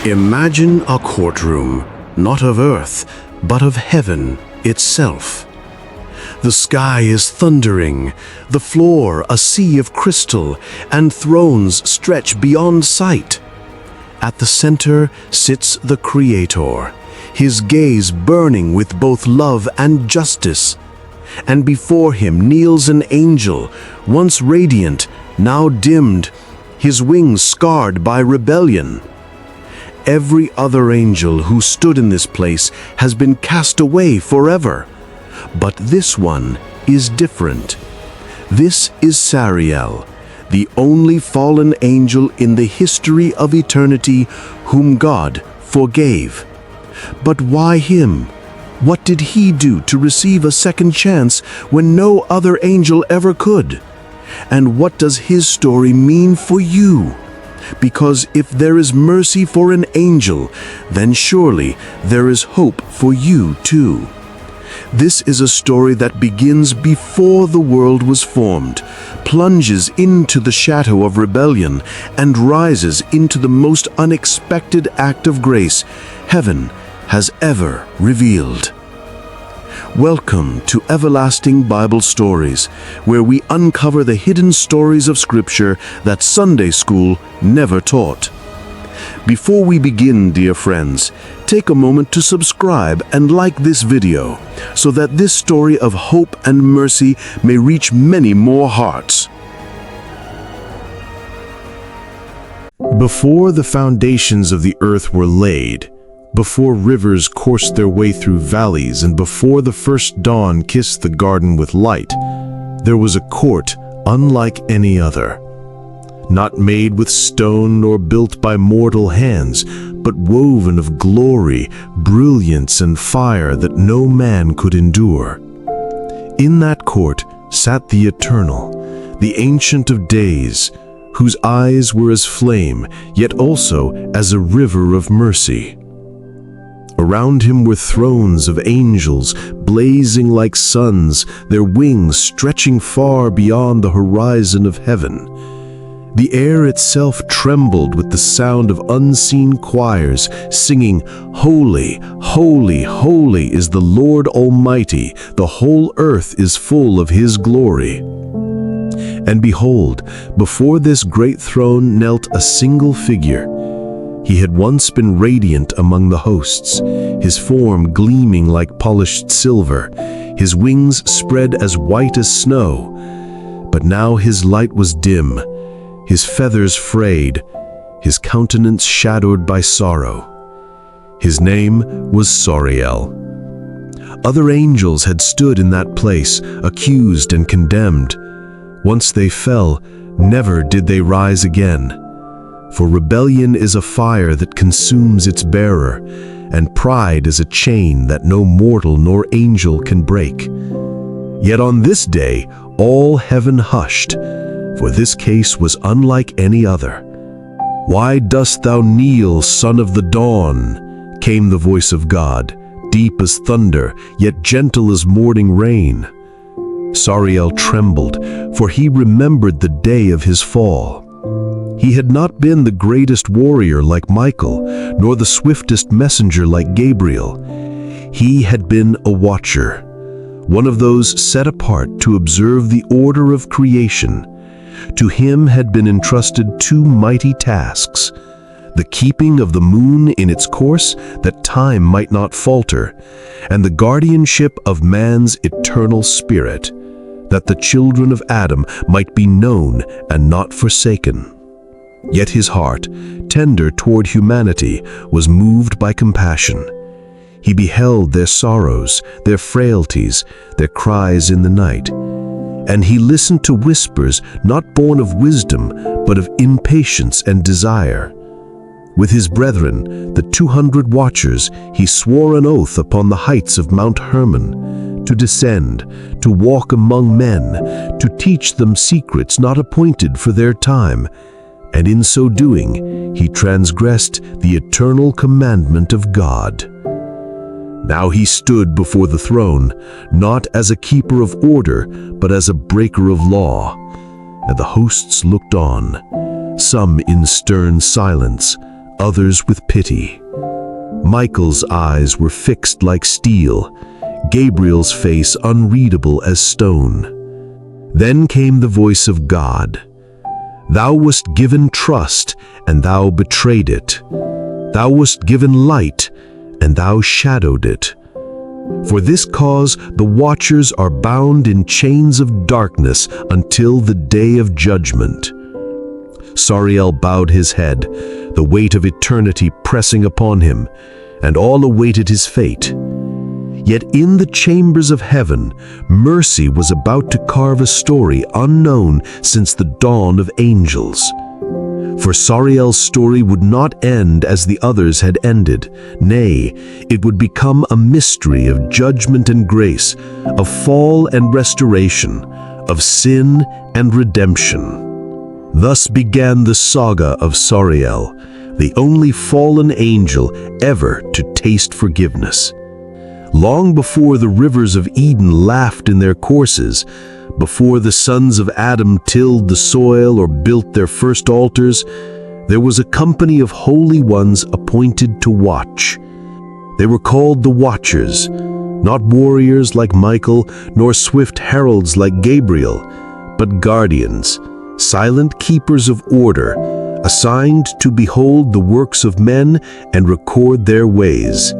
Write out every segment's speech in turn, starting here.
Imagine a courtroom, not of earth, but of heaven itself. The sky is thundering, the floor a sea of crystal, and thrones stretch beyond sight. At the center sits the Creator, his gaze burning with both love and justice. And before him kneels an angel, once radiant, now dimmed, his wings scarred by rebellion. Every other angel who stood in this place has been cast away forever. But this one is different. This is Sariel, the only fallen angel in the history of eternity whom God forgave. But why him? What did he do to receive a second chance when no other angel ever could? And what does his story mean for you? Because if there is mercy for an angel, then surely there is hope for you too. This is a story that begins before the world was formed, plunges into the shadow of rebellion, and rises into the most unexpected act of grace heaven has ever revealed. Welcome to Everlasting Bible Stories, where we uncover the hidden stories of Scripture that Sunday school never taught. Before we begin, dear friends, take a moment to subscribe and like this video so that this story of hope and mercy may reach many more hearts. Before the foundations of the earth were laid, before rivers coursed their way through valleys, and before the first dawn kissed the garden with light, there was a court unlike any other. Not made with stone nor built by mortal hands, but woven of glory, brilliance, and fire that no man could endure. In that court sat the Eternal, the Ancient of Days, whose eyes were as flame, yet also as a river of mercy. Around him were thrones of angels, blazing like suns, their wings stretching far beyond the horizon of heaven. The air itself trembled with the sound of unseen choirs, singing, "Holy, holy, holy is the Lord Almighty, the whole earth is full of His glory." And behold, before this great throne knelt a single figure. He had once been radiant among the hosts, his form gleaming like polished silver, his wings spread as white as snow. But now his light was dim, his feathers frayed, his countenance shadowed by sorrow. His name was Sariel. Other angels had stood in that place, accused and condemned. Once they fell, never did they rise again. For rebellion is a fire that consumes its bearer, and pride is a chain that no mortal nor angel can break. Yet on this day all heaven hushed, for this case was unlike any other. "Why dost thou kneel, son of the dawn?" came the voice of God, deep as thunder, yet gentle as morning rain. Sariel trembled, for he remembered the day of his fall. He had not been the greatest warrior like Michael, nor the swiftest messenger like Gabriel. He had been a watcher, one of those set apart to observe the order of creation. To him had been entrusted two mighty tasks: the keeping of the moon in its course, that time might not falter, and the guardianship of man's eternal spirit, that the children of Adam might be known and not forsaken. Yet his heart, tender toward humanity, was moved by compassion. He beheld their sorrows, their frailties, their cries in the night, and he listened to whispers not born of wisdom, but of impatience and desire. With his brethren, the 200 watchers, he swore an oath upon the heights of Mount Hermon, to descend, to walk among men, to teach them secrets not appointed for their time, and in so doing, he transgressed the eternal commandment of God. Now he stood before the throne, not as a keeper of order, but as a breaker of law. And the hosts looked on, some in stern silence, others with pity. Michael's eyes were fixed like steel, Gabriel's face unreadable as stone. Then came the voice of God. Thou wast given trust, and thou betrayed it. Thou wast given light, and thou shadowed it. For this cause the watchers are bound in chains of darkness until the day of judgment. Sariel bowed his head, the weight of eternity pressing upon him, and all awaited his fate. Yet in the chambers of heaven, mercy was about to carve a story unknown since the dawn of angels. For Sariel's story would not end as the others had ended. Nay, it would become a mystery of judgment and grace, of fall and restoration, of sin and redemption. Thus began the saga of Sariel, the only fallen angel ever to taste forgiveness. Long before the rivers of Eden laughed in their courses, before the sons of Adam tilled the soil or built their first altars, there was a company of holy ones appointed to watch. They were called the Watchers, not warriors like Michael, nor swift heralds like Gabriel, but guardians, silent keepers of order, assigned to behold the works of men and record their ways.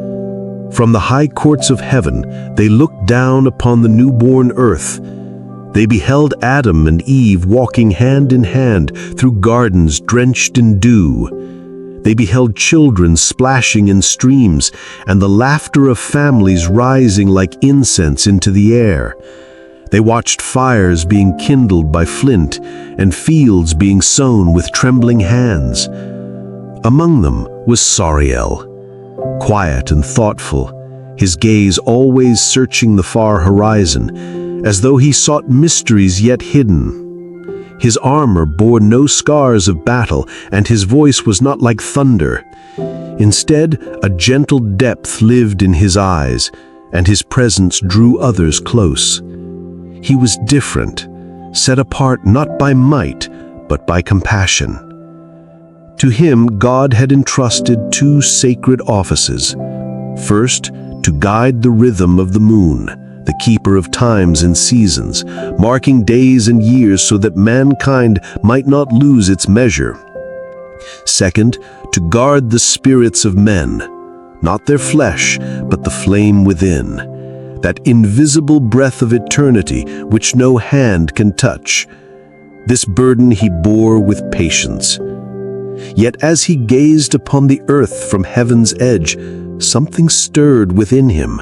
From the high courts of heaven, they looked down upon the newborn earth. They beheld Adam and Eve walking hand in hand through gardens drenched in dew. They beheld children splashing in streams and the laughter of families rising like incense into the air. They watched fires being kindled by flint and fields being sown with trembling hands. Among them was Sariel, quiet and thoughtful, his gaze always searching the far horizon, as though he sought mysteries yet hidden. His armor bore no scars of battle, and his voice was not like thunder. Instead, a gentle depth lived in his eyes, and his presence drew others close. He was different, set apart not by might, but by compassion. To him, God had entrusted two sacred offices. First, to guide the rhythm of the moon, the keeper of times and seasons, marking days and years so that mankind might not lose its measure. Second, to guard the spirits of men, not their flesh, but the flame within, that invisible breath of eternity which no hand can touch. This burden he bore with patience. Yet as he gazed upon the earth from heaven's edge, something stirred within him.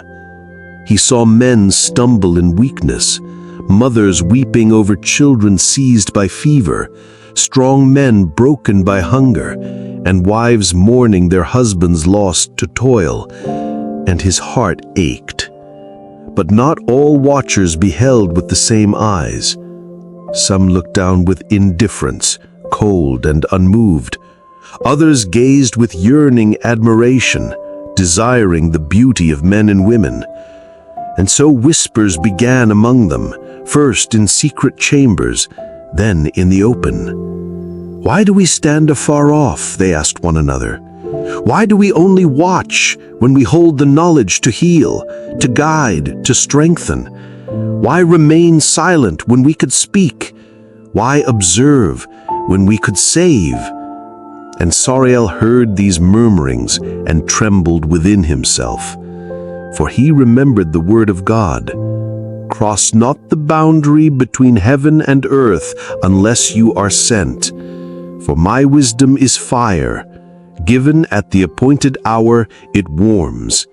He saw men stumble in weakness, mothers weeping over children seized by fever, strong men broken by hunger, and wives mourning their husbands lost to toil, and his heart ached. But not all watchers beheld with the same eyes. Some looked down with indifference, cold and unmoved. Others gazed with yearning admiration, desiring the beauty of men and women. And so whispers began among them, first in secret chambers, then in the open. Why do we stand afar off, they asked one another. Why do we only watch when we hold the knowledge to heal, to guide, to strengthen? Why remain silent when we could speak? Why observe when we could save? And Sariel heard these murmurings and trembled within himself. For he remembered the word of God. Cross not the boundary between heaven and earth unless you are sent. For my wisdom is fire. Given at the appointed hour, it warms.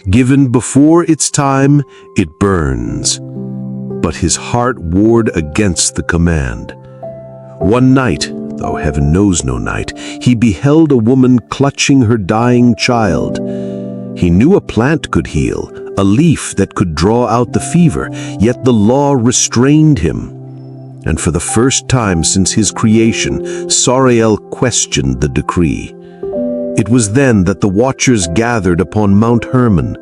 Given before its time, it burns. But his heart warred against the command. One night, though heaven knows no night, he beheld a woman clutching her dying child. He knew a plant could heal, a leaf that could draw out the fever, yet the law restrained him. And for the first time since his creation, Sariel questioned the decree. It was then that the watchers gathered upon Mount Hermon,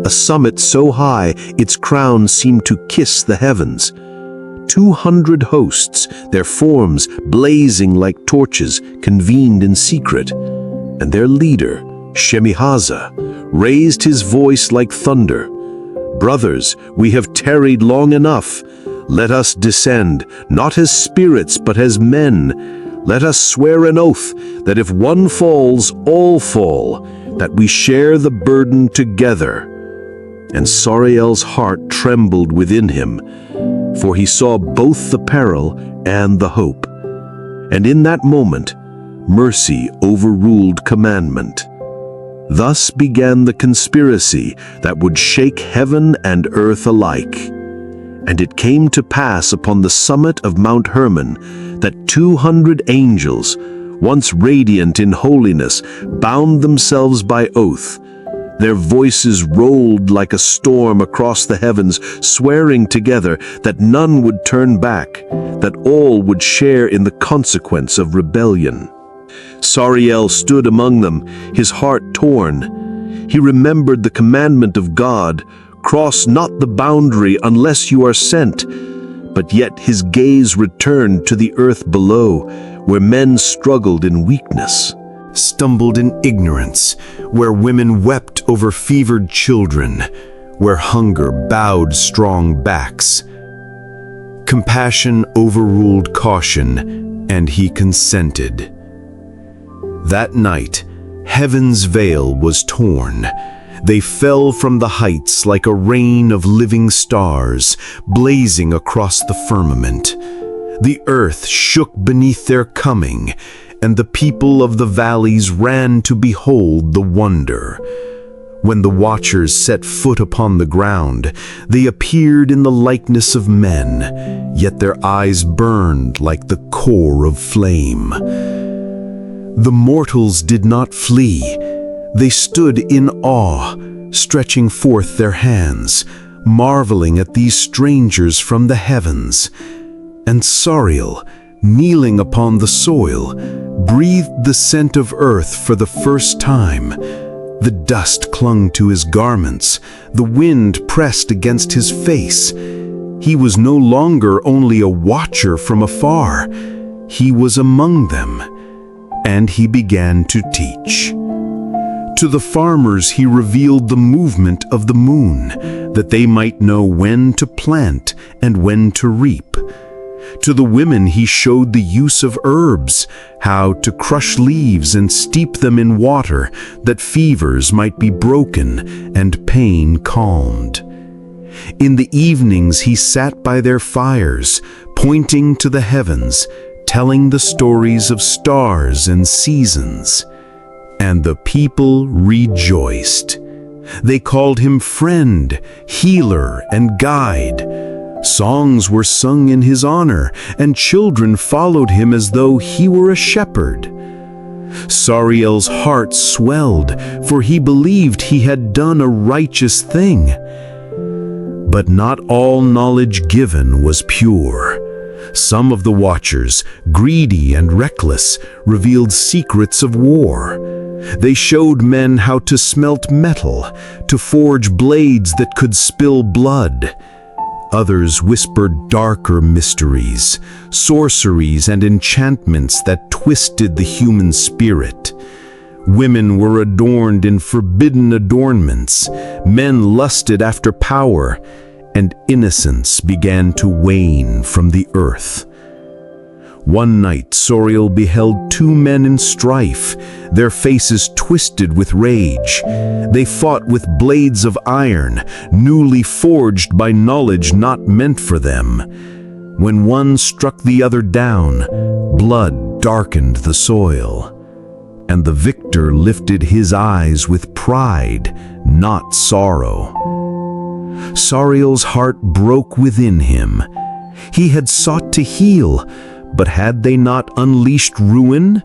a summit so high its crown seemed to kiss the heavens. 200 hosts, their forms blazing like torches, convened in secret. and their leader, Shemihaza, raised his voice like thunder. "Brothers, we have tarried long enough. Let us descend, not as spirits, but as men. Let us swear an oath that if one falls, all fall, that we share the burden together." And Sariel's heart trembled within him, for he saw both the peril and the hope. And in that moment, mercy overruled commandment. Thus began the conspiracy that would shake heaven and earth alike. And it came to pass upon the summit of Mount Hermon that 200 angels, once radiant in holiness, bound themselves by oath. Their voices rolled like a storm across the heavens, swearing together that none would turn back, that all would share in the consequence of rebellion. Sariel stood among them, his heart torn. He remembered the commandment of God, "Cross not the boundary unless you are sent." But yet his gaze returned to the earth below, where men struggled in weakness, stumbled in ignorance, where women wept over fevered children, where hunger bowed strong backs. Compassion overruled caution, and he consented. That night, heaven's veil was torn. They fell from the heights like a rain of living stars, blazing across the firmament. The earth shook beneath their coming, and the people of the valleys ran to behold the wonder. When the watchers set foot upon the ground, they appeared in the likeness of men, yet their eyes burned like the core of flame. The mortals did not flee. They stood in awe, stretching forth their hands, marveling at these strangers from the heavens. And Sariel, kneeling upon the soil, breathed the scent of earth for the first time. The dust clung to his garments, the wind pressed against his face. He was no longer only a watcher from afar. He was among them, and he began to teach. To the farmers he revealed the movement of the moon, that they might know when to plant and when to reap. To the women he showed the use of herbs, how to crush leaves and steep them in water, that fevers might be broken and pain calmed. In the evenings he sat by their fires, pointing to the heavens, telling the stories of stars and seasons. And the people rejoiced. They called him friend, healer, and guide. Songs were sung in his honor, and children followed him as though he were a shepherd. Sariel's heart swelled, for he believed he had done a righteous thing. But not all knowledge given was pure. Some of the watchers, greedy and reckless, revealed secrets of war. They showed men how to smelt metal, to forge blades that could spill blood. Others whispered darker mysteries, sorceries and enchantments that twisted the human spirit. Women were adorned in forbidden adornments, men lusted after power, and innocence began to wane from the earth. One night Sariel beheld two men in strife, their faces twisted with rage. They fought with blades of iron, newly forged by knowledge not meant for them. When one struck the other down, blood darkened the soil. And the victor lifted his eyes with pride, not sorrow. Sariel's heart broke within him. He had sought to heal, but had they not unleashed ruin?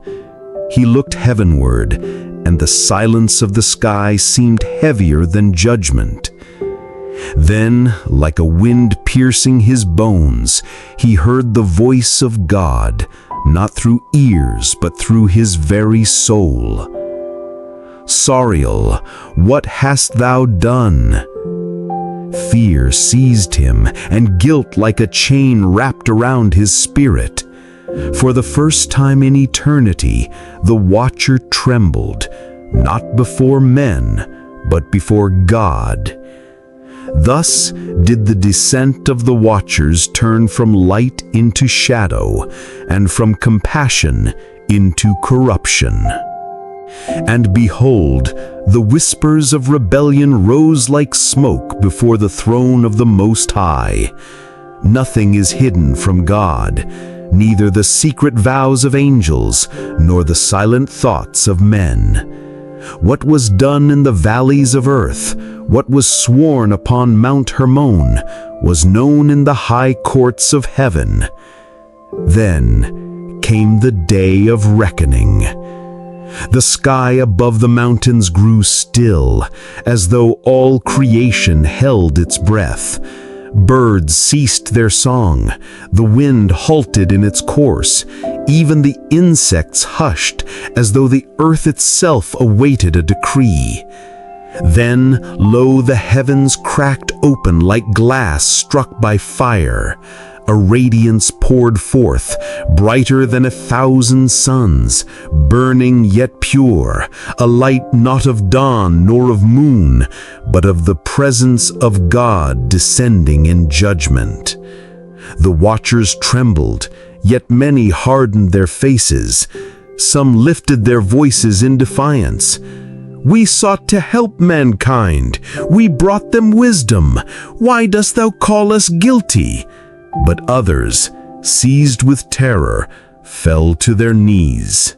He looked heavenward, and the silence of the sky seemed heavier than judgment. Then, like a wind piercing his bones, he heard the voice of God, not through ears, but through his very soul. "Sariel, what hast thou done?" Fear seized him, and guilt like a chain wrapped around his spirit. For the first time in eternity, the watcher trembled, not before men, but before God. Thus did the descent of the watchers turn from light into shadow, and from compassion into corruption. And behold, the whispers of rebellion rose like smoke before the throne of the Most High. Nothing is hidden from God, neither the secret vows of angels, nor the silent thoughts of men. What was done in the valleys of earth, what was sworn upon Mount Hermon, was known in the high courts of heaven. Then came the day of reckoning. The sky above the mountains grew still, as though all creation held its breath. Birds ceased their song, the wind halted in its course, even the insects hushed, as though the earth itself awaited a decree. Then, lo, the heavens cracked open like glass struck by fire. A radiance poured forth, brighter than 1,000 suns, burning yet pure, a light not of dawn nor of moon, but of the presence of God descending in judgment. The watchers trembled, yet many hardened their faces. Some lifted their voices in defiance. We sought to help mankind. We brought them wisdom. Why dost thou call us guilty? But others, seized with terror, fell to their knees.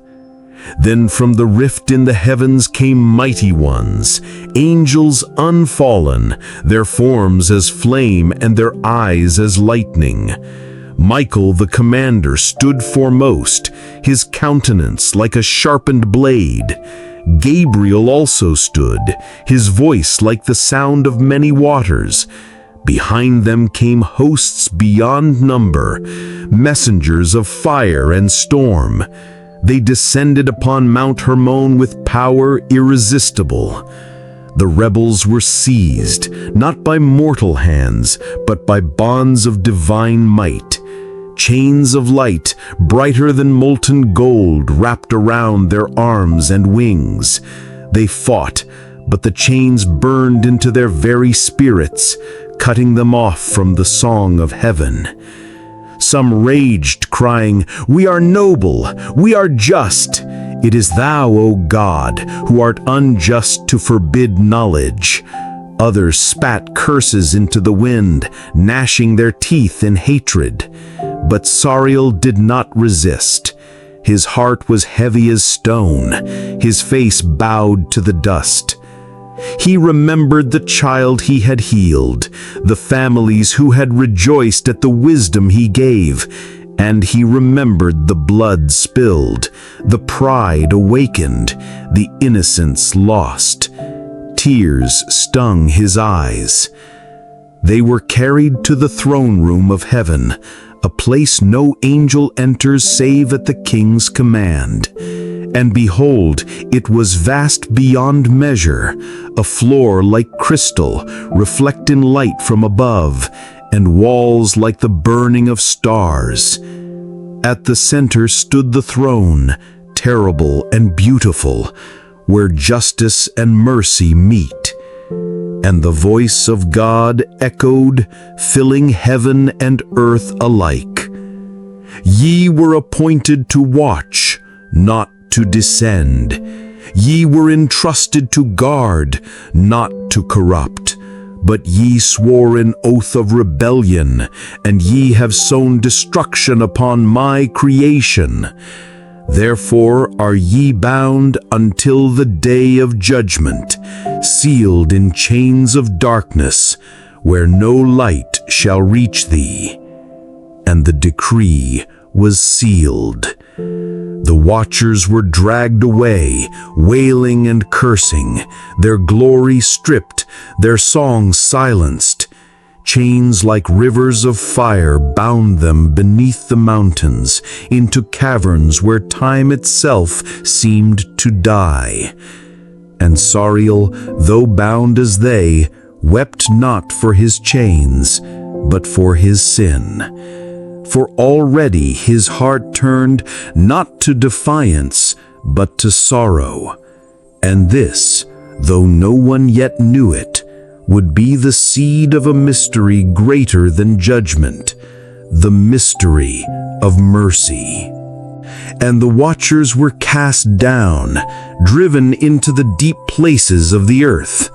Then from the rift in the heavens came mighty ones, angels unfallen, their forms as flame and their eyes as lightning. Michael the commander stood foremost, his countenance like a sharpened blade. Gabriel also stood, his voice like the sound of many waters. Behind them came hosts beyond number, messengers of fire and storm. They descended upon Mount Hermon with power irresistible. The rebels were seized, not by mortal hands, but by bonds of divine might. Chains of light, brighter than molten gold, wrapped around their arms and wings. They fought, but the chains burned into their very spirits, cutting them off from the song of heaven. Some raged, crying, "We are noble, we are just. It is thou, O God, who art unjust to forbid knowledge." Others spat curses into the wind, gnashing their teeth in hatred. But Sariel did not resist. His heart was heavy as stone, his face bowed to the dust. He remembered the child he had healed, the families who had rejoiced at the wisdom he gave, and he remembered the blood spilled, the pride awakened, the innocence lost. Tears stung his eyes. They were carried to the throne room of heaven, a place no angel enters save at the king's command. And behold, it was vast beyond measure, a floor like crystal, reflecting light from above, and walls like the burning of stars. At the center stood the throne, terrible and beautiful, where justice and mercy meet. And the voice of God echoed, filling heaven and earth alike. Ye were appointed to watch, not to descend. Ye were entrusted to guard, not to corrupt. But ye swore an oath of rebellion, and ye have sown destruction upon my creation. Therefore are ye bound until the day of judgment, sealed in chains of darkness, where no light shall reach thee. And the decree was sealed. The watchers were dragged away, wailing and cursing, their glory stripped, their songs silenced. Chains like rivers of fire bound them beneath the mountains, into caverns where time itself seemed to die. And Sariel, though bound as they, wept not for his chains, but for his sin. for already his heart turned not to defiance, but to sorrow. And this, though no one yet knew it, would be the seed of a mystery greater than judgment, the mystery of mercy. And the watchers were cast down, driven into the deep places of the earth.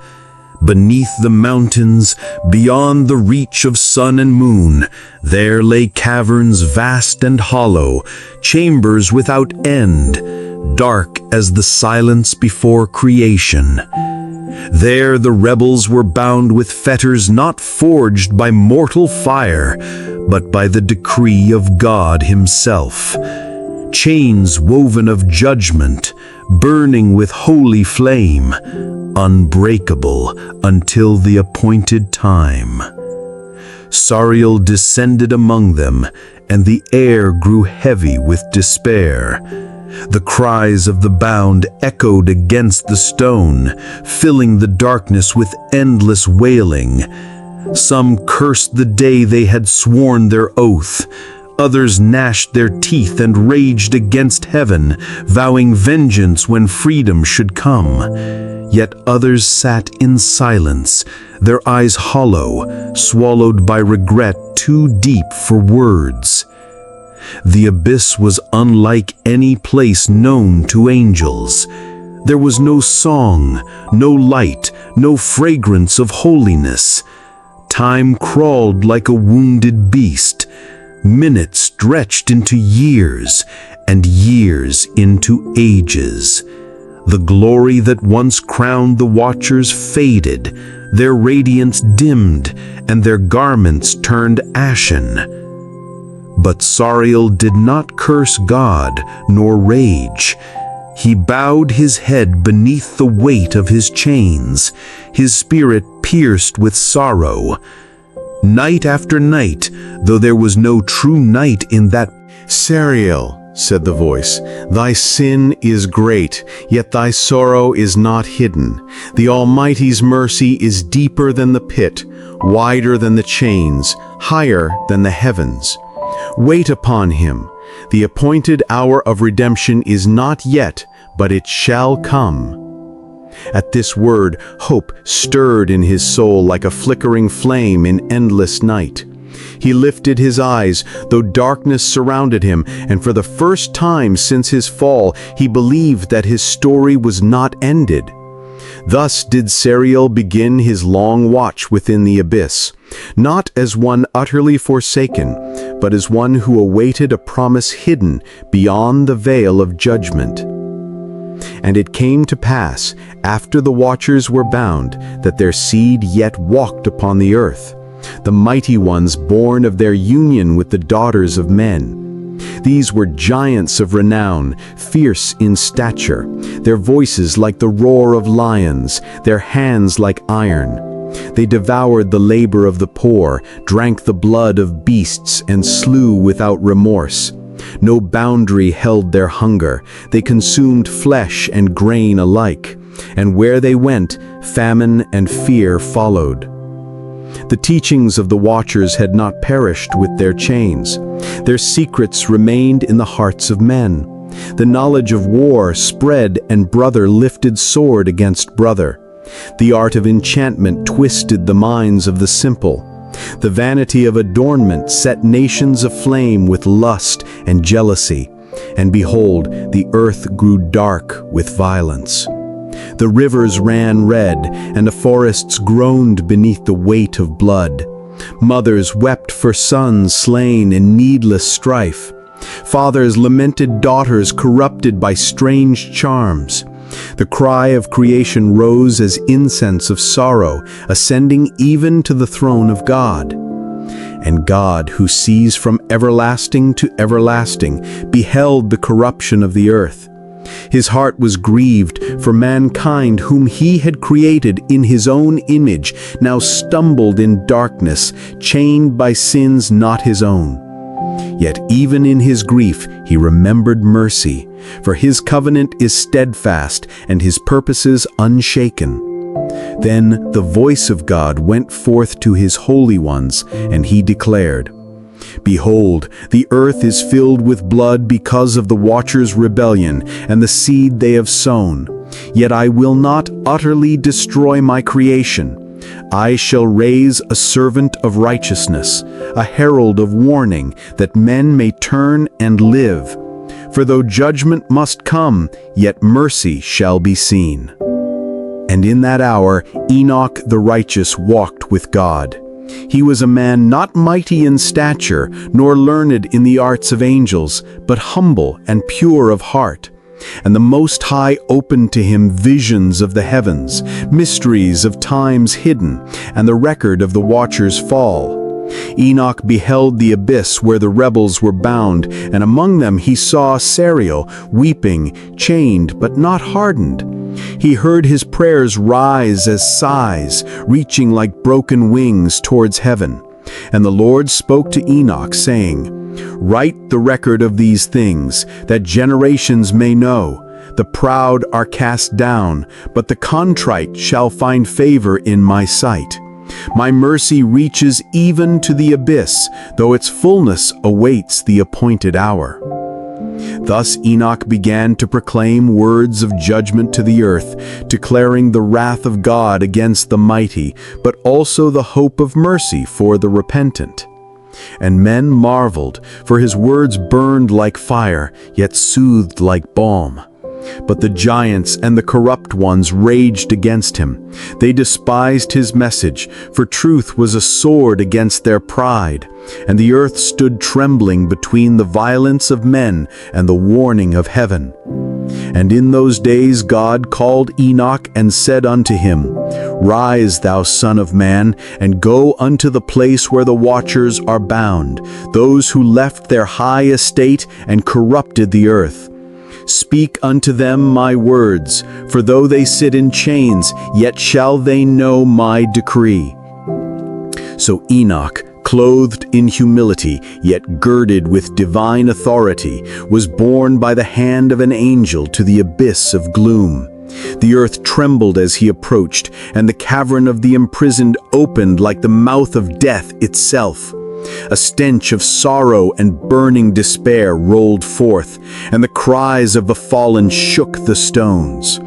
Beneath the mountains, beyond the reach of sun and moon, there lay caverns vast and hollow, chambers without end, dark as the silence before creation. There the rebels were bound with fetters not forged by mortal fire, but by the decree of God himself. Chains woven of judgment, burning with holy flame, unbreakable until the appointed time. Sariel descended among them, and the air grew heavy with despair. The cries of the bound echoed against the stone, filling the darkness with endless wailing. Some cursed the day they had sworn their oath. Others gnashed their teeth and raged against heaven, vowing vengeance when freedom should come. Yet others sat in silence, their eyes hollow, swallowed by regret too deep for words. The abyss was unlike any place known to angels. There was no song, no light, no fragrance of holiness. Time crawled like a wounded beast. Minutes stretched into years, and years into ages. The glory that once crowned the watchers faded, their radiance dimmed, and their garments turned ashen. But Sariel did not curse God nor rage. He bowed his head beneath the weight of his chains, his spirit pierced with sorrow. Night after night, though there was no true night in that. "Sariel," said the voice, "thy sin is great, yet thy sorrow is not hidden. The Almighty's mercy is deeper than the pit, wider than the chains, higher than the heavens. Wait upon him. The appointed hour of redemption is not yet, but it shall come." At this word, hope stirred in his soul like a flickering flame in endless night. He lifted his eyes, though darkness surrounded him, and for the first time since his fall, he believed that his story was not ended. Thus did Sariel begin his long watch within the abyss, not as one utterly forsaken, but as one who awaited a promise hidden beyond the veil of judgment. And it came to pass, after the watchers were bound, that their seed yet walked upon the earth, the mighty ones born of their union with the daughters of men. These were giants of renown, fierce in stature, their voices like the roar of lions, their hands like iron. They devoured the labor of the poor, drank the blood of beasts, and slew without remorse. No boundary held their hunger. They consumed flesh and grain alike, and where they went, famine and fear followed. The teachings of the watchers had not perished with their chains. Their secrets remained in the hearts of men. The knowledge of war spread, and brother lifted sword against brother. The art of enchantment twisted the minds of the simple. The vanity of adornment set nations aflame with lust and jealousy, and behold, the earth grew dark with violence. The rivers ran red, and the forests groaned beneath the weight of blood. Mothers wept for sons slain in needless strife. Fathers lamented daughters corrupted by strange charms. The cry of creation rose as incense of sorrow, ascending even to the throne of God. And God, who sees from everlasting to everlasting, beheld the corruption of the earth. His heart was grieved, for mankind whom he had created in his own image now stumbled in darkness, chained by sins not his own. Yet even in his grief he remembered mercy, for his covenant is steadfast and his purposes unshaken. Then the voice of God went forth to his holy ones, and he declared, Behold, the earth is filled with blood because of the watchers' rebellion and the seed they have sown. Yet I will not utterly destroy my creation. I shall raise a servant of righteousness, a herald of warning, that men may turn and live. For though judgment must come, yet mercy shall be seen. And in that hour Enoch the righteous walked with God. He was a man not mighty in stature, nor learned in the arts of angels, but humble and pure of heart. And the Most High opened to him visions of the heavens, mysteries of times hidden, and the record of the watchers' fall. Enoch beheld the abyss where the rebels were bound, and among them he saw Sariel, weeping, chained but not hardened. He heard his prayers rise as sighs, reaching like broken wings towards heaven. And the Lord spoke to Enoch, saying, "Write the record of these things, that generations may know. The proud are cast down, but the contrite shall find favor in my sight. My mercy reaches even to the abyss, though its fullness awaits the appointed hour." Thus Enoch began to proclaim words of judgment to the earth, declaring the wrath of God against the mighty, but also the hope of mercy for the repentant. And men marveled, for his words burned like fire, yet soothed like balm. But the giants and the corrupt ones raged against him. They despised his message, for truth was a sword against their pride, and the earth stood trembling between the violence of men and the warning of heaven. And in those days God called Enoch and said unto him, "Rise, thou son of man, and go unto the place where the watchers are bound, those who left their high estate and corrupted the earth. Speak unto them my words, for though they sit in chains, yet shall they know my decree." So Enoch, clothed in humility, yet girded with divine authority, was borne by the hand of an angel to the abyss of gloom. The earth trembled as he approached, and the cavern of the imprisoned opened like the mouth of death itself. A stench of sorrow and burning despair rolled forth, and the cries of the fallen shook the stones.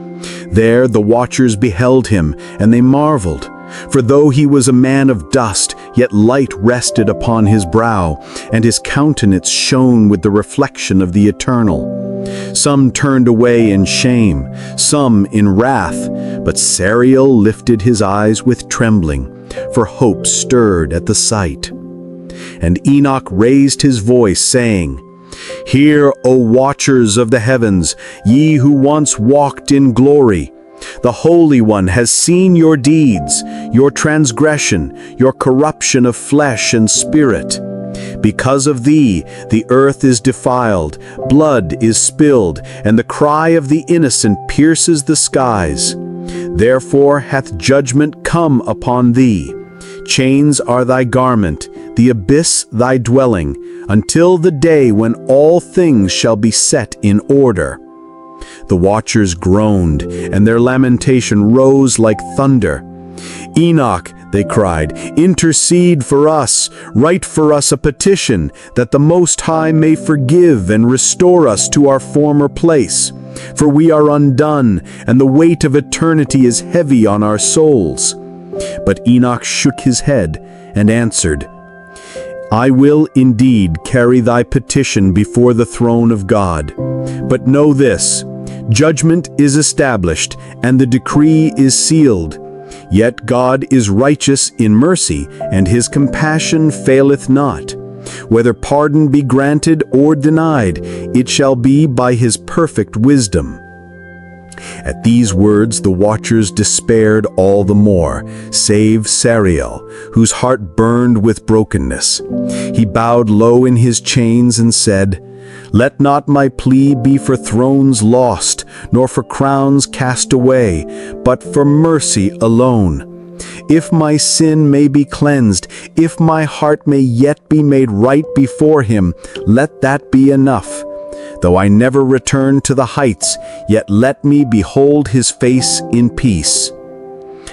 There the watchers beheld him, and they marveled. For though he was a man of dust, yet light rested upon his brow, and his countenance shone with the reflection of the eternal. Some turned away in shame, some in wrath, but Sariel lifted his eyes with trembling, for hope stirred at the sight. And Enoch raised his voice, saying, "Hear, O watchers of the heavens, ye who once walked in glory. The Holy One has seen your deeds, your transgression, your corruption of flesh and spirit. Because of thee, the earth is defiled, blood is spilled, and the cry of the innocent pierces the skies. Therefore hath judgment come upon thee. Chains are thy garment, the abyss thy dwelling, until the day when all things shall be set in order." The watchers groaned, and their lamentation rose like thunder. "Enoch," they cried, "intercede for us, write for us a petition, that the Most High may forgive and restore us to our former place. For we are undone, and the weight of eternity is heavy on our souls." But Enoch shook his head and answered, "I will indeed carry thy petition before the throne of God. But know this, judgment is established, and the decree is sealed. Yet God is righteous in mercy, and his compassion faileth not. Whether pardon be granted or denied, it shall be by his perfect wisdom." At these words the watchers despaired all the more, save Sariel, whose heart burned with brokenness. He bowed low in his chains and said, "Let not my plea be for thrones lost, nor for crowns cast away, but for mercy alone. If my sin may be cleansed, if my heart may yet be made right before him, let that be enough. Though I never return to the heights, yet let me behold his face in peace."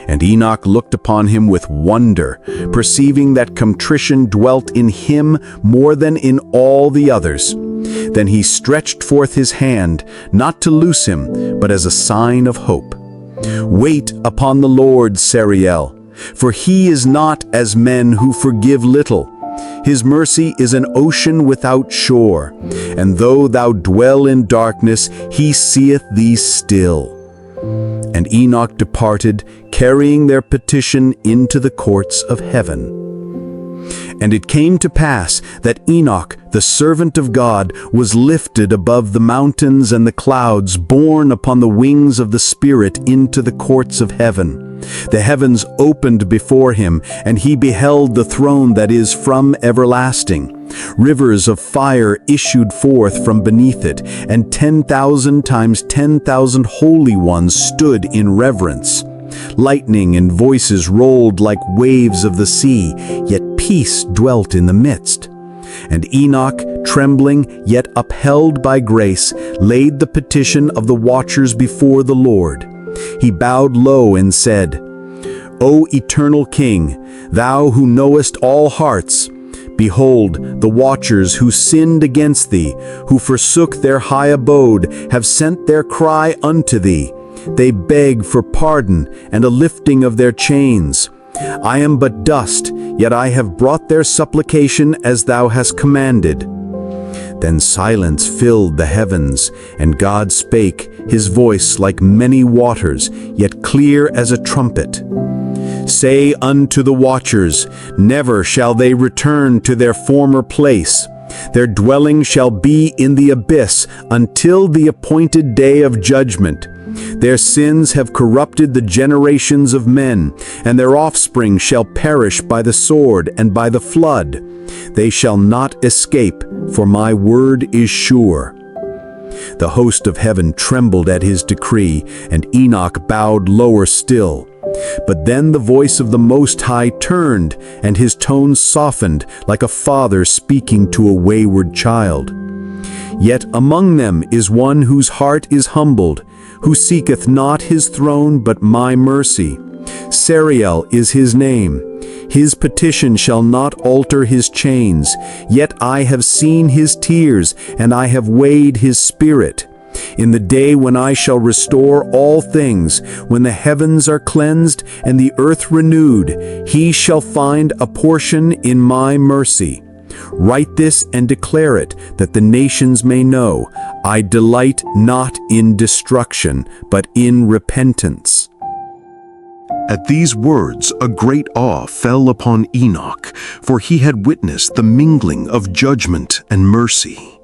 And Enoch looked upon him with wonder, perceiving that contrition dwelt in him more than in all the others. Then he stretched forth his hand, not to loose him, but as a sign of hope. Wait upon the Lord, Sariel, for he is not as men who forgive little. His mercy is an ocean without shore, and though thou dwell in darkness, he seeth thee still. And Enoch departed, carrying their petition into the courts of heaven. And it came to pass that Enoch, the servant of God, was lifted above the mountains and the clouds, borne upon the wings of the Spirit into the courts of heaven. The heavens opened before him, and he beheld the throne that is from everlasting. Rivers of fire issued forth from beneath it, and 10,000 times 10,000 holy ones stood in reverence. Lightning and voices rolled like waves of the sea, yet peace dwelt in the midst. And Enoch, trembling, yet upheld by grace, laid the petition of the watchers before the Lord. He bowed low and said, O eternal King, thou who knowest all hearts, behold, the watchers who sinned against thee, who forsook their high abode, have sent their cry unto thee. They beg for pardon and a lifting of their chains. I am but dust, yet I have brought their supplication as thou hast commanded. Then silence filled the heavens, and God spake, his voice like many waters, yet clear as a trumpet. Say unto the watchers, never shall they return to their former place. Their dwelling shall be in the abyss until the appointed day of judgment. Their sins have corrupted the generations of men, and their offspring shall perish by the sword and by the flood. They shall not escape, for my word is sure. The host of heaven trembled at his decree, and Enoch bowed lower still. But then the voice of the Most High turned, and his tone softened like a father speaking to a wayward child. Yet among them is one whose heart is humbled, who seeketh not his throne but my mercy. Sariel is his name. His petition shall not alter his chains, yet I have seen his tears, and I have weighed his spirit. In the day when I shall restore all things, when the heavens are cleansed and the earth renewed, he shall find a portion in my mercy. Write this and declare it, that the nations may know, I delight not in destruction, but in repentance. At these words, a great awe fell upon Enoch, for he had witnessed the mingling of judgment and mercy.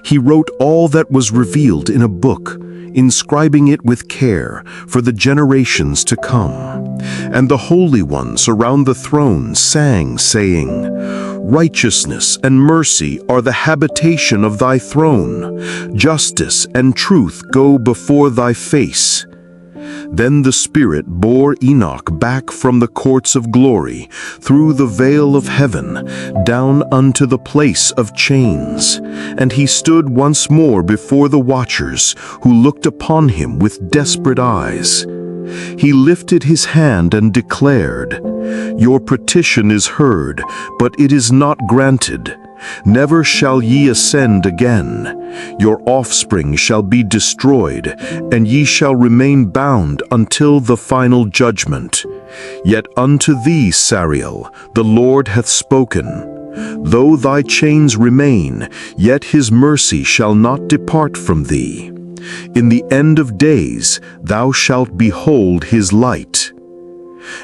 He wrote all that was revealed in a book, inscribing it with care for the generations to come. And the holy ones around the throne sang, saying, Righteousness and mercy are the habitation of thy throne. Justice and truth go before thy face. Then the Spirit bore Enoch back from the courts of glory, through the veil of heaven, down unto the place of chains. And he stood once more before the watchers, who looked upon him with desperate eyes. He lifted his hand and declared, Your petition is heard, but it is not granted. Never shall ye ascend again. Your offspring shall be destroyed, and ye shall remain bound until the final judgment. Yet unto thee, Sariel, the Lord hath spoken. Though thy chains remain, yet his mercy shall not depart from thee. In the end of days thou shalt behold his light.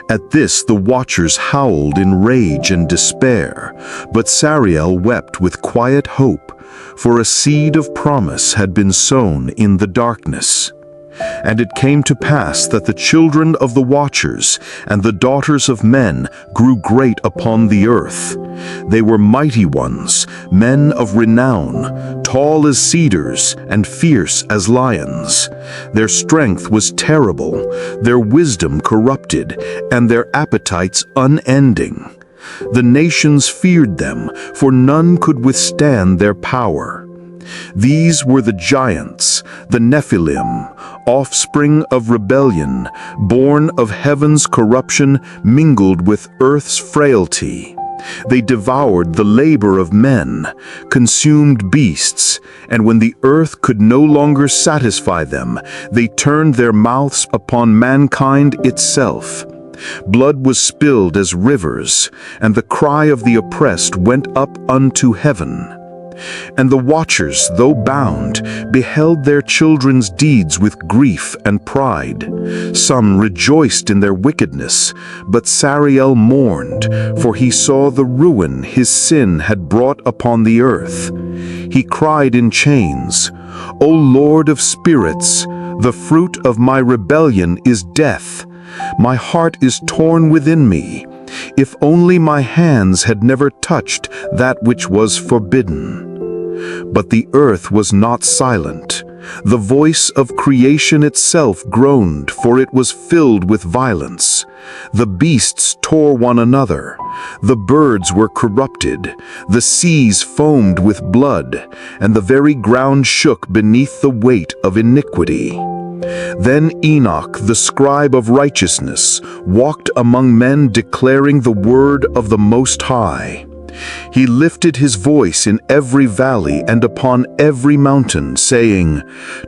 At this the watchers howled in rage and despair, but Sariel wept with quiet hope, for a seed of promise had been sown in the darkness. And it came to pass that the children of the watchers and the daughters of men grew great upon the earth. They were mighty ones, men of renown, tall as cedars and fierce as lions. Their strength was terrible, their wisdom corrupted, and their appetites unending. The nations feared them, for none could withstand their power. These were the giants, the Nephilim, offspring of rebellion, born of heaven's corruption mingled with earth's frailty. They devoured the labor of men, consumed beasts, and when the earth could no longer satisfy them, they turned their mouths upon mankind itself. Blood was spilled as rivers, and the cry of the oppressed went up unto heaven. And the watchers, though bound, beheld their children's deeds with grief and pride. Some rejoiced in their wickedness, but Sariel mourned, for he saw the ruin his sin had brought upon the earth. He cried in chains, O Lord of spirits, the fruit of my rebellion is death. My heart is torn within me. If only my hands had never touched that which was forbidden. But the earth was not silent. The voice of creation itself groaned, for it was filled with violence. The beasts tore one another. The birds were corrupted. The seas foamed with blood, and the very ground shook beneath the weight of iniquity. Then Enoch, the scribe of righteousness, walked among men declaring the word of the Most High. He lifted his voice in every valley and upon every mountain, saying,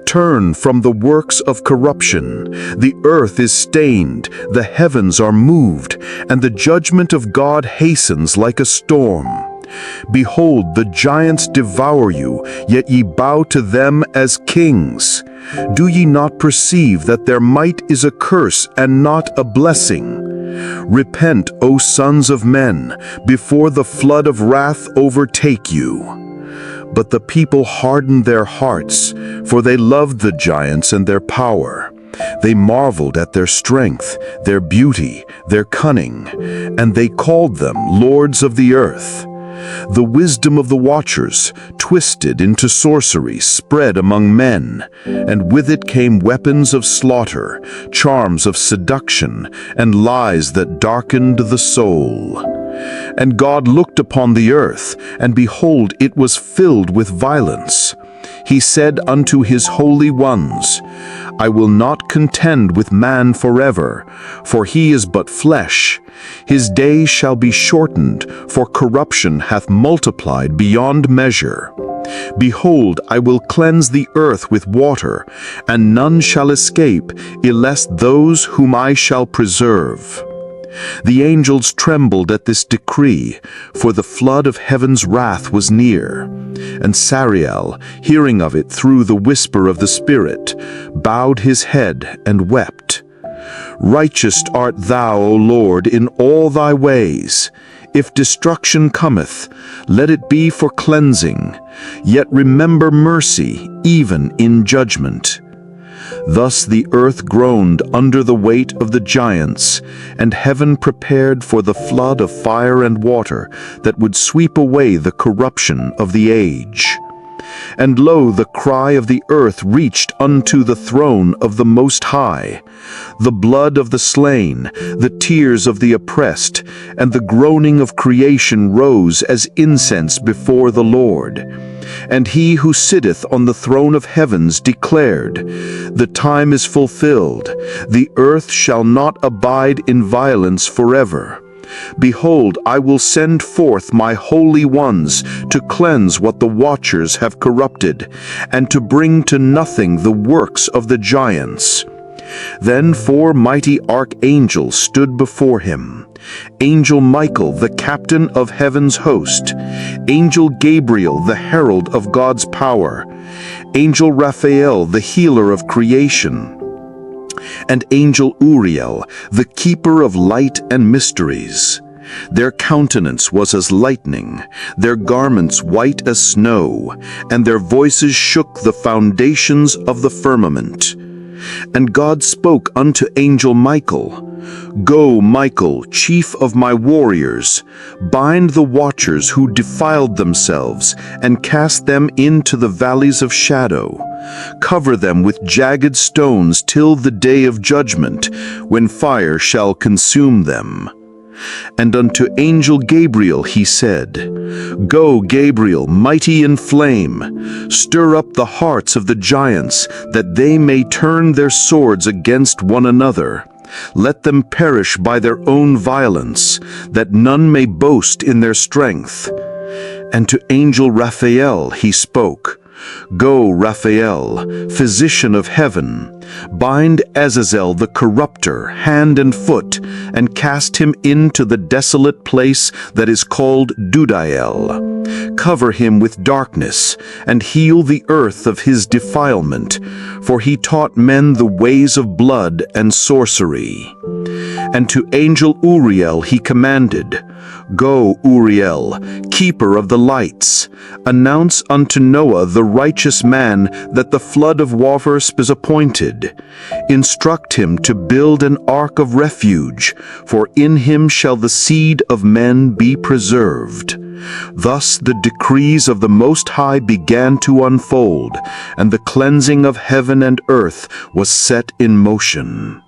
Turn from the works of corruption. The earth is stained, the heavens are moved, and the judgment of God hastens like a storm. Behold, the giants devour you, yet ye bow to them as kings. Do ye not perceive that their might is a curse and not a blessing? Repent, O sons of men, before the flood of wrath overtake you. But the people hardened their hearts, for they loved the giants and their power. They marveled at their strength, their beauty, their cunning, and they called them lords of the earth. The wisdom of the watchers, twisted into sorcery, spread among men, and with it came weapons of slaughter, charms of seduction, and lies that darkened the soul. And God looked upon the earth, and behold, it was filled with violence. He said unto his holy ones, I will not contend with man forever, for he is but flesh. His days shall be shortened, for corruption hath multiplied beyond measure. Behold, I will cleanse the earth with water, and none shall escape, unless those whom I shall preserve. The angels trembled at this decree, for the flood of heaven's wrath was near. And Sariel, hearing of it through the whisper of the Spirit, bowed his head and wept. Righteous art thou, O Lord, in all thy ways. If destruction cometh, let it be for cleansing. Yet remember mercy, even in judgment. Thus the earth groaned under the weight of the giants, and heaven prepared for the flood of fire and water that would sweep away the corruption of the age. And lo, the cry of the earth reached unto the throne of the Most High. The blood of the slain, the tears of the oppressed, and the groaning of creation rose as incense before the Lord. And he who sitteth on the throne of heavens declared, The time is fulfilled, the earth shall not abide in violence forever. Behold, I will send forth my holy ones to cleanse what the watchers have corrupted, and to bring to nothing the works of the giants. Then 4 mighty archangels stood before him. Angel Michael, the captain of heaven's host, Angel Gabriel, the herald of God's power, Angel Raphael, the healer of creation, and Angel Uriel, the keeper of light and mysteries. Their countenance was as lightning, their garments white as snow, and their voices shook the foundations of the firmament. And God spoke unto Angel Michael, Go, Michael, chief of my warriors, bind the watchers who defiled themselves, and cast them into the valleys of shadow. Cover them with jagged stones till the day of judgment, when fire shall consume them. And unto Angel Gabriel he said, Go, Gabriel, mighty in flame, stir up the hearts of the giants, that they may turn their swords against one another. Let them perish by their own violence, that none may boast in their strength. And to angel Raphael he spoke, Go, Raphael, physician of heaven, bind Azazel the corrupter hand and foot, and cast him into the desolate place that is called Dudael. Cover him with darkness, and heal the earth of his defilement, for he taught men the ways of blood and sorcery. And to angel Uriel he commanded, Go, Uriel, keeper of the lights, announce unto Noah the righteous man that the flood of waters is appointed. Instruct him to build an ark of refuge, for in him shall the seed of men be preserved. Thus the decrees of the Most High began to unfold, and the cleansing of heaven and earth was set in motion.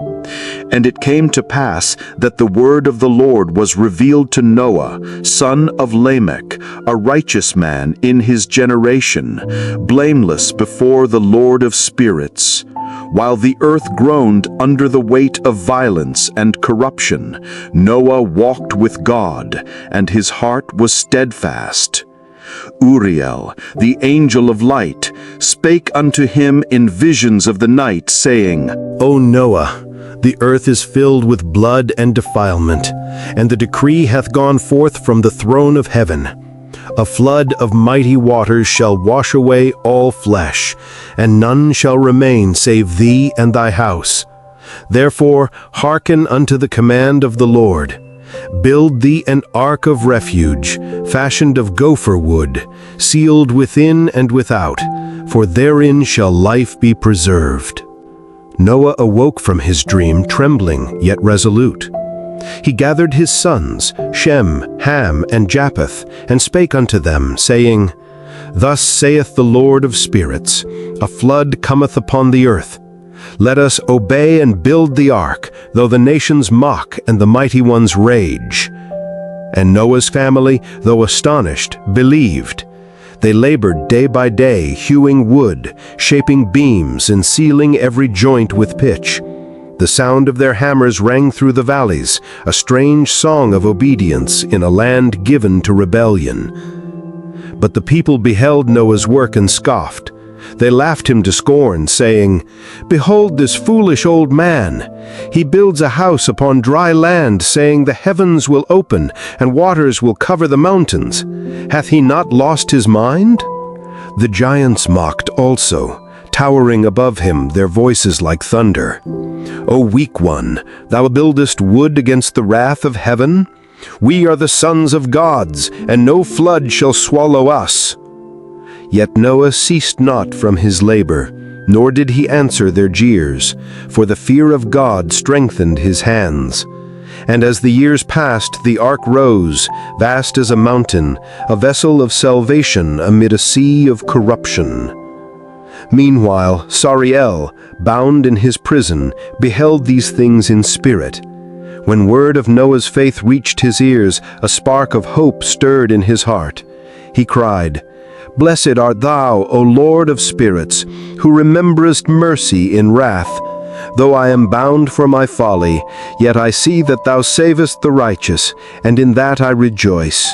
And it came to pass that the word of the Lord was revealed to Noah, son of Lamech, a righteous man in his generation, blameless before the Lord of spirits. While the earth groaned under the weight of violence and corruption, Noah walked with God, and his heart was steadfast. Uriel, the angel of light, spake unto him in visions of the night, saying, O Noah, the earth is filled with blood and defilement, and the decree hath gone forth from the throne of heaven. A flood of mighty waters shall wash away all flesh, and none shall remain save thee and thy house. Therefore hearken unto the command of the Lord. Build thee an ark of refuge, fashioned of gopher wood, sealed within and without, for therein shall life be preserved. Noah awoke from his dream trembling yet resolute. He gathered his sons, Shem, Ham, and Japheth, and spake unto them, saying, Thus saith the Lord of spirits, A flood cometh upon the earth. Let us obey and build the ark, though the nations mock and the mighty ones rage. And Noah's family, though astonished, believed. They labored day by day, hewing wood, shaping beams, and sealing every joint with pitch. The sound of their hammers rang through the valleys, a strange song of obedience in a land given to rebellion. But the people beheld Noah's work and scoffed. They laughed him to scorn, saying, Behold this foolish old man! He builds a house upon dry land, saying, The heavens will open, and waters will cover the mountains. Hath he not lost his mind? The giants mocked also, towering above him, their voices like thunder. O weak one, thou buildest wood against the wrath of heaven? We are the sons of gods, and no flood shall swallow us. Yet Noah ceased not from his labor, nor did he answer their jeers, for the fear of God strengthened his hands. And as the years passed, the ark rose, vast as a mountain, a vessel of salvation amid a sea of corruption. Meanwhile, Sariel, bound in his prison, beheld these things in spirit. When word of Noah's faith reached his ears, a spark of hope stirred in his heart. He cried, Blessed art thou, O Lord of spirits, who rememberest mercy in wrath. Though I am bound for my folly, yet I see that thou savest the righteous, and in that I rejoice.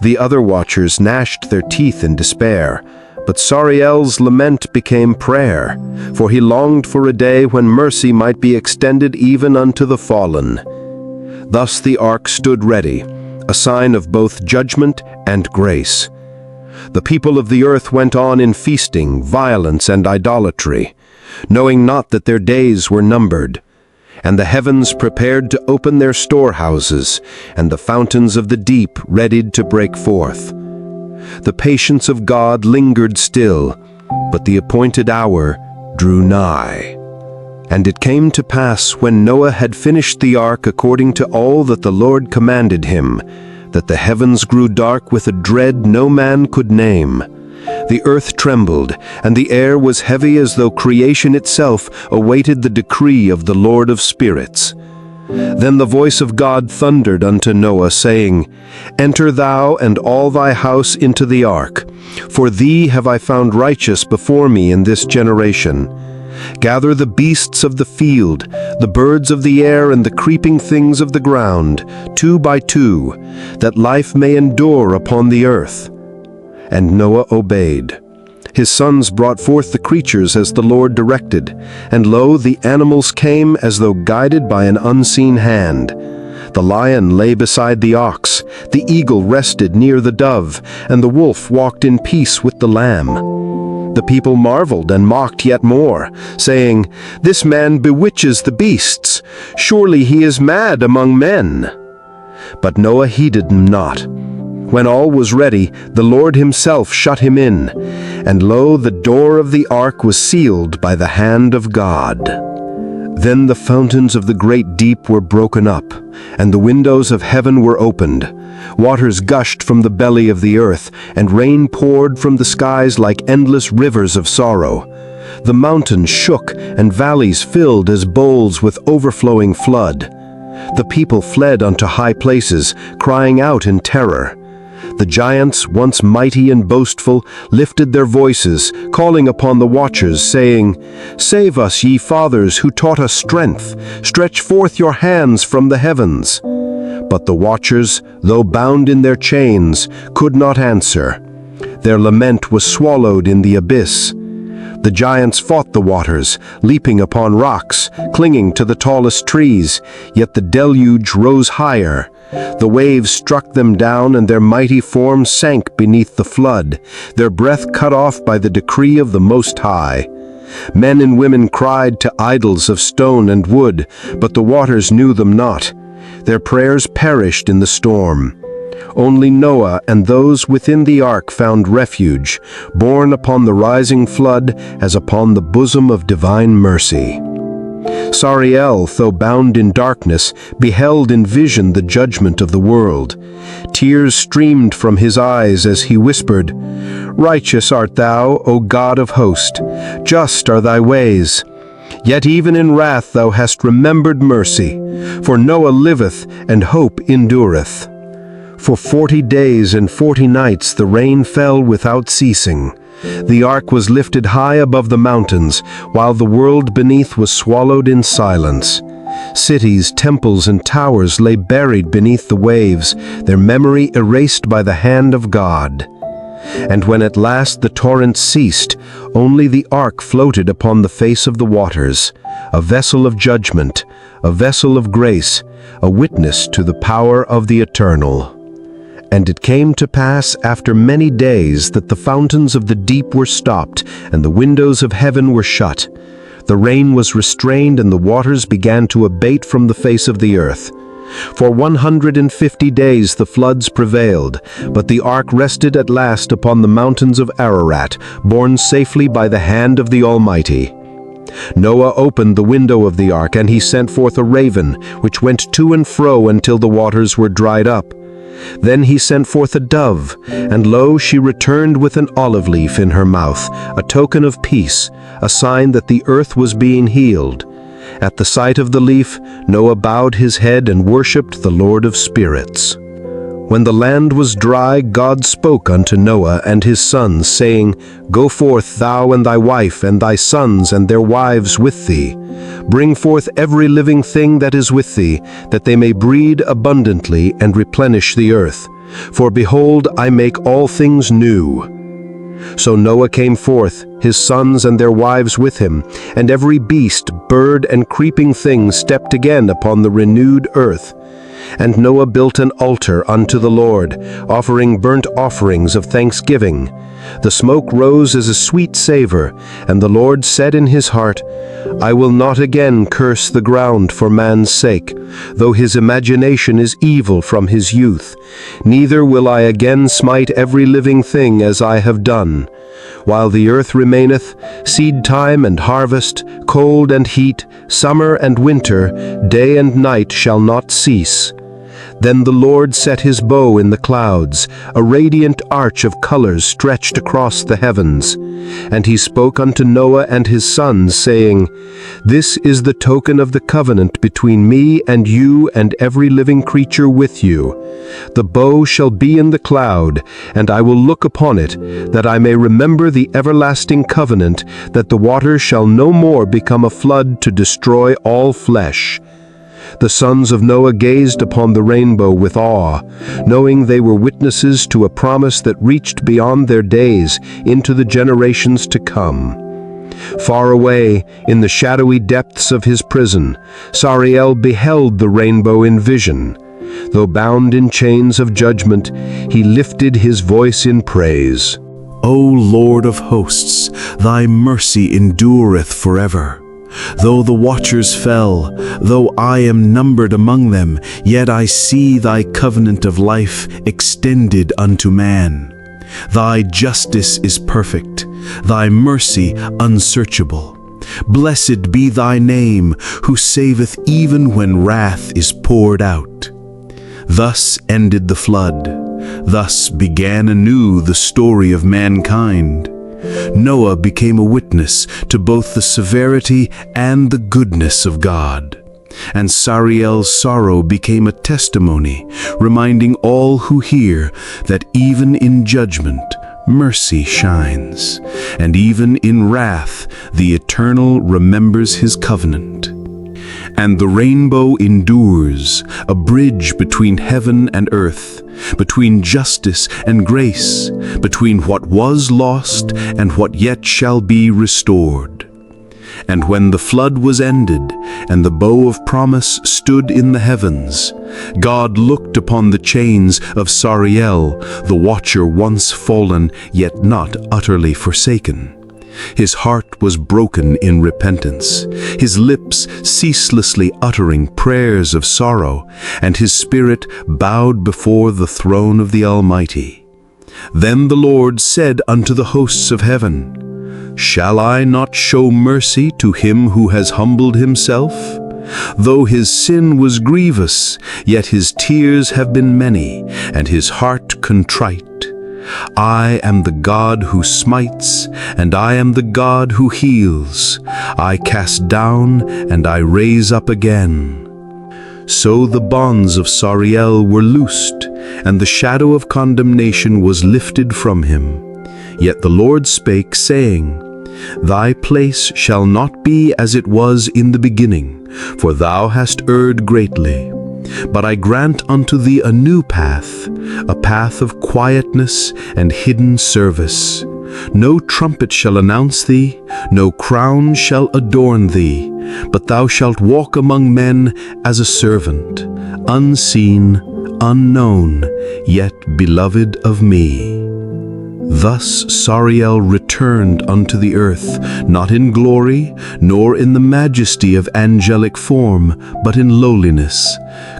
The other watchers gnashed their teeth in despair, but Sariel's lament became prayer, for he longed for a day when mercy might be extended even unto the fallen. Thus the ark stood ready, a sign of both judgment and grace. The people of the earth went on in feasting, violence, and idolatry, knowing not that their days were numbered. And the heavens prepared to open their storehouses, and the fountains of the deep readied to break forth. The patience of God lingered still, but the appointed hour drew nigh. And it came to pass, when Noah had finished the ark according to all that the Lord commanded him, that the heavens grew dark with a dread no man could name. The earth trembled, and the air was heavy as though creation itself awaited the decree of the Lord of spirits. Then the voice of God thundered unto Noah, saying, Enter thou and all thy house into the ark, for thee have I found righteous before me in this generation. Gather the beasts of the field, the birds of the air, and the creeping things of the ground, 2 by 2, that life may endure upon the earth. And Noah obeyed. His sons brought forth the creatures as the Lord directed, and lo, the animals came as though guided by an unseen hand. The lion lay beside the ox, the eagle rested near the dove, and the wolf walked in peace with the lamb. The people marveled and mocked yet more, saying, This man bewitches the beasts. Surely he is mad among men. But Noah heeded him not. When all was ready, the Lord himself shut him in, and lo, the door of the ark was sealed by the hand of God. Then the fountains of the great deep were broken up, and the windows of heaven were opened. Waters gushed from the belly of the earth, and rain poured from the skies like endless rivers of sorrow. The mountains shook, and valleys filled as bowls with overflowing flood. The people fled unto high places, crying out in terror. The giants, once mighty and boastful, lifted their voices, calling upon the watchers, saying, Save us, ye fathers, who taught us strength. Stretch forth your hands from the heavens. But the watchers, though bound in their chains, could not answer. Their lament was swallowed in the abyss. The giants fought the waters, leaping upon rocks, clinging to the tallest trees, yet the deluge rose higher. The waves struck them down, and their mighty forms sank beneath the flood, their breath cut off by the decree of the Most High. Men and women cried to idols of stone and wood, but the waters knew them not. Their prayers perished in the storm. Only Noah and those within the ark found refuge, borne upon the rising flood as upon the bosom of divine mercy. Sariel, though bound in darkness, beheld in vision the judgment of the world. Tears streamed from his eyes as he whispered, Righteous art thou, O God of hosts, just are thy ways. Yet even in wrath thou hast remembered mercy, for Noah liveth and hope endureth. For 40 days and 40 nights the rain fell without ceasing. The ark was lifted high above the mountains, while the world beneath was swallowed in silence. Cities, temples, and towers lay buried beneath the waves, their memory erased by the hand of God. And when at last the torrent ceased, only the ark floated upon the face of the waters, a vessel of judgment, a vessel of grace, a witness to the power of the eternal. And it came to pass after many days that the fountains of the deep were stopped, and the windows of heaven were shut. The rain was restrained, and the waters began to abate from the face of the earth. For 150 days the floods prevailed, but the ark rested at last upon the mountains of Ararat, borne safely by the hand of the Almighty. Noah opened the window of the ark, and he sent forth a raven, which went to and fro until the waters were dried up. Then he sent forth a dove, and lo, she returned with an olive leaf in her mouth, a token of peace, a sign that the earth was being healed. At the sight of the leaf, Noah bowed his head and worshipped the Lord of spirits. When the land was dry, God spoke unto Noah and his sons, saying, Go forth, thou and thy wife, and thy sons and their wives with thee. Bring forth every living thing that is with thee, that they may breed abundantly and replenish the earth. For behold, I make all things new. So Noah came forth, his sons and their wives with him, and every beast, bird, and creeping thing stepped again upon the renewed earth. And Noah built an altar unto the Lord, offering burnt offerings of thanksgiving. The smoke rose as a sweet savor, and the Lord said in his heart, I will not again curse the ground for man's sake, though his imagination is evil from his youth. Neither will I again smite every living thing as I have done. While the earth remaineth, seed time and harvest, cold and heat, summer and winter, day and night shall not cease. Then the Lord set his bow in the clouds, a radiant arch of colors stretched across the heavens. And he spoke unto Noah and his sons, saying, This is the token of the covenant between me and you and every living creature with you. The bow shall be in the cloud, and I will look upon it, that I may remember the everlasting covenant, that the waters shall no more become a flood to destroy all flesh. The sons of Noah gazed upon the rainbow with awe, knowing they were witnesses to a promise that reached beyond their days into the generations to come. Far away, in the shadowy depths of his prison, Sariel beheld the rainbow in vision. Though bound in chains of judgment, he lifted his voice in praise. O Lord of hosts, thy mercy endureth forever. Though the watchers fell, though I am numbered among them, yet I see thy covenant of life extended unto man. Thy justice is perfect, thy mercy unsearchable. Blessed be thy name, who saveth even when wrath is poured out. Thus ended the flood. Thus began anew the story of mankind. Noah became a witness to both the severity and the goodness of God. And Sariel's sorrow became a testimony, reminding all who hear that even in judgment, mercy shines, and even in wrath, the Eternal remembers his covenant. And the rainbow endures, a bridge between heaven and earth, between justice and grace, between what was lost and what yet shall be restored. And when the flood was ended, and the bow of promise stood in the heavens, God looked upon the chains of Sariel, the watcher once fallen, yet not utterly forsaken. His heart was broken in repentance, his lips ceaselessly uttering prayers of sorrow, and his spirit bowed before the throne of the Almighty. Then the Lord said unto the hosts of heaven, Shall I not show mercy to him who has humbled himself? Though his sin was grievous, yet his tears have been many, and his heart contrite. I am the God who smites, and I am the God who heals. I cast down, and I raise up again. So the bonds of Sariel were loosed, and the shadow of condemnation was lifted from him. Yet the Lord spake, saying, Thy place shall not be as it was in the beginning, for thou hast erred greatly. But I grant unto thee a new path, a path of quietness and hidden service. No trumpet shall announce thee, no crown shall adorn thee, but thou shalt walk among men as a servant, unseen, unknown, yet beloved of me. Thus Sariel returned unto the earth, not in glory, nor in the majesty of angelic form, but in lowliness,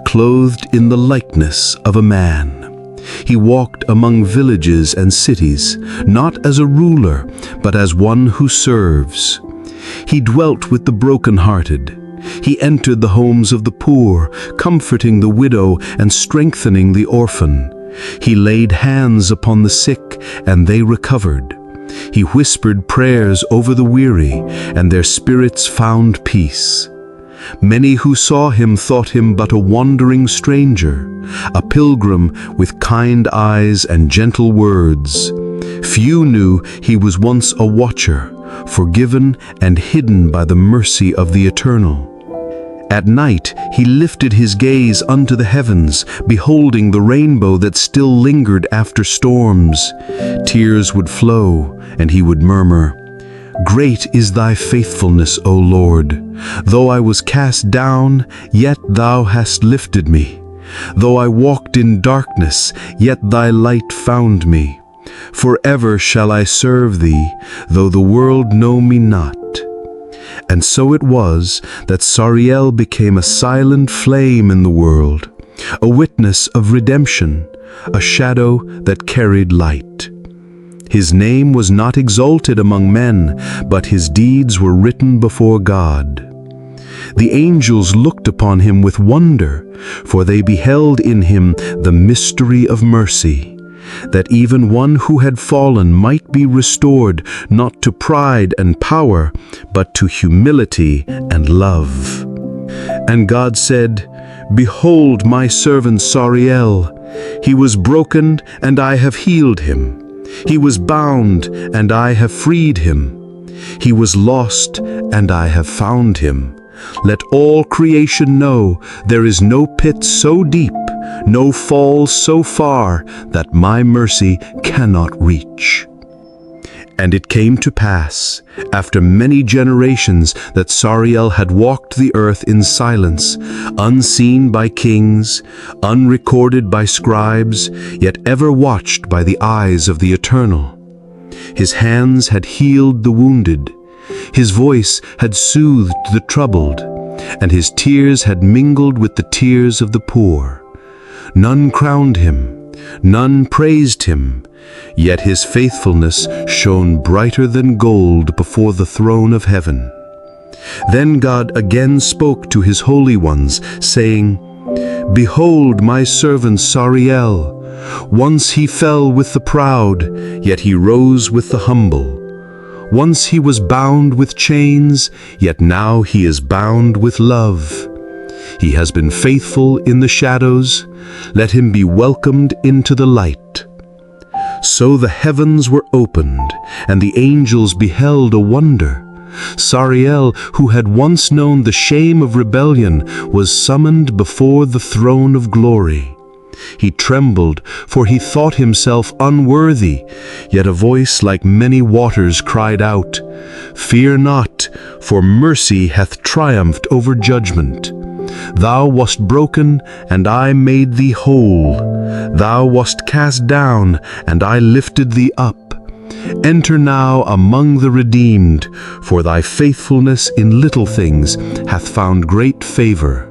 clothed in the likeness of a man. He walked among villages and cities, not as a ruler, but as one who serves. He dwelt with the brokenhearted. He entered the homes of the poor, comforting the widow and strengthening the orphan. He laid hands upon the sick, and they recovered. He whispered prayers over the weary, and their spirits found peace. Many who saw him thought him but a wandering stranger, a pilgrim with kind eyes and gentle words. Few knew he was once a watcher, forgiven and hidden by the mercy of the Eternal. At night he lifted his gaze unto the heavens, beholding the rainbow that still lingered after storms. Tears would flow, and he would murmur, Great is thy faithfulness, O Lord. Though I was cast down, yet thou hast lifted me. Though I walked in darkness, yet thy light found me. Forever shall I serve thee, though the world know me not. And so it was that Sariel became a silent flame in the world, a witness of redemption, a shadow that carried light. His name was not exalted among men, but his deeds were written before God. The angels looked upon him with wonder, for they beheld in him the mystery of mercy, that even one who had fallen might be restored not to pride and power, but to humility and love. And God said, "Behold my servant Sariel. He was broken, and I have healed him. He was bound, and I have freed him. He was lost, and I have found him. Let all creation know there is no pit so deep, no fall so far that my mercy cannot reach." And it came to pass, after many generations, that Sariel had walked the earth in silence, unseen by kings, unrecorded by scribes, yet ever watched by the eyes of the Eternal. His hands had healed the wounded, his voice had soothed the troubled, and his tears had mingled with the tears of the poor. None crowned him, none praised him, yet his faithfulness shone brighter than gold before the throne of heaven. Then God again spoke to his holy ones, saying, "Behold my servant Sariel. Once he fell with the proud, yet he rose with the humble. Once he was bound with chains, yet now he is bound with love. He has been faithful in the shadows, let him be welcomed into the light." So the heavens were opened, and the angels beheld a wonder. Sariel, who had once known the shame of rebellion, was summoned before the throne of glory. He trembled, for he thought himself unworthy, yet a voice like many waters cried out, "Fear not, for mercy hath triumphed over judgment. Thou wast broken, and I made thee whole. Thou wast cast down, and I lifted thee up. Enter now among the redeemed, for thy faithfulness in little things hath found great favor."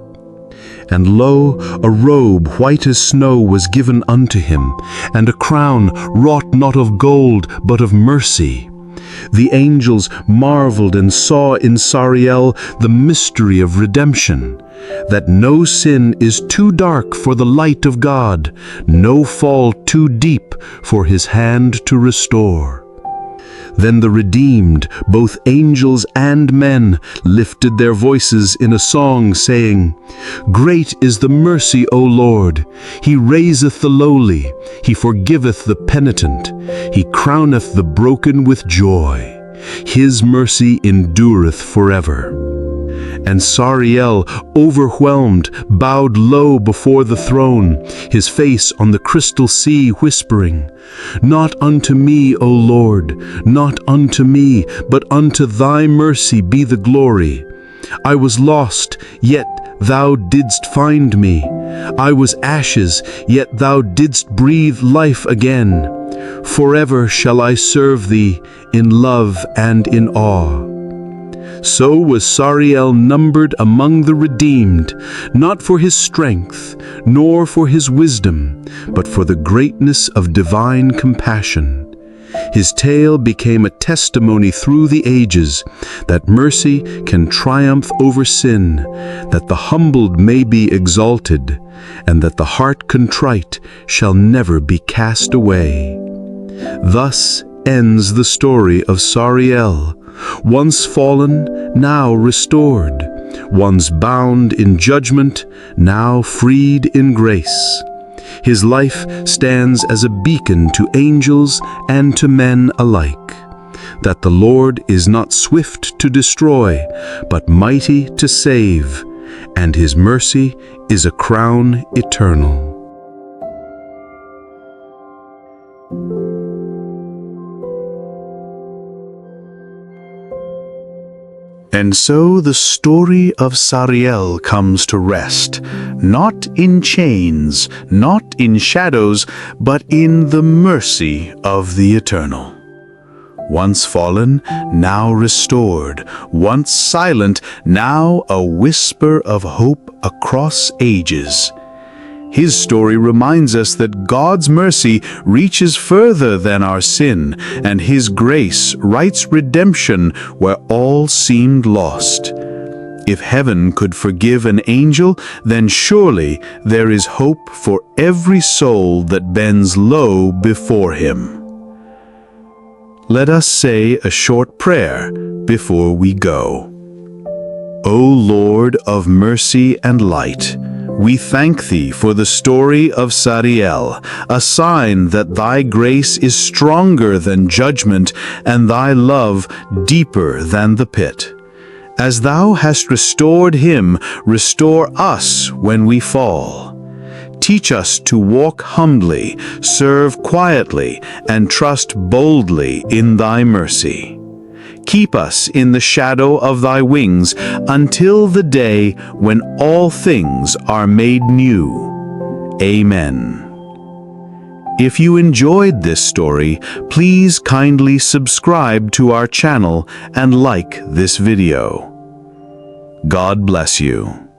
And lo, a robe white as snow was given unto him, and a crown wrought not of gold, but of mercy. The angels marveled and saw in Sariel the mystery of redemption, that no sin is too dark for the light of God, no fall too deep for his hand to restore. Then the redeemed, both angels and men, lifted their voices in a song, saying, "Great is the mercy, O Lord! He raiseth the lowly, he forgiveth the penitent, he crowneth the broken with joy. His mercy endureth forever." And Sariel, overwhelmed, bowed low before the throne, his face on the crystal sea, whispering, "Not unto me, O Lord, not unto me, but unto thy mercy be the glory. I was lost, yet thou didst find me. I was ashes, yet thou didst breathe life again. Forever shall I serve thee in love and in awe." So was Sariel numbered among the redeemed, not for his strength, nor for his wisdom, but for the greatness of divine compassion. His tale became a testimony through the ages that mercy can triumph over sin, that the humbled may be exalted, and that the heart contrite shall never be cast away. Thus ends the story of Sariel, once fallen, now restored, once bound in judgment, now freed in grace. His life stands as a beacon to angels and to men alike, that the Lord is not swift to destroy, but mighty to save, and his mercy is a crown eternal. And so the story of Sariel comes to rest, not in chains, not in shadows, but in the mercy of the Eternal. Once fallen, now restored, once silent, now a whisper of hope across ages. His story reminds us that God's mercy reaches further than our sin, and His grace writes redemption where all seemed lost. If heaven could forgive an angel, then surely there is hope for every soul that bends low before him. Let us say a short prayer before we go. O Lord of mercy and light, we thank Thee for the story of Sariel, a sign that Thy grace is stronger than judgment and Thy love deeper than the pit. As Thou hast restored him, restore us when we fall. Teach us to walk humbly, serve quietly, and trust boldly in Thy mercy. Keep us in the shadow of Thy wings until the day when all things are made new. Amen. If you enjoyed this story, please kindly subscribe to our channel and like this video. God bless you.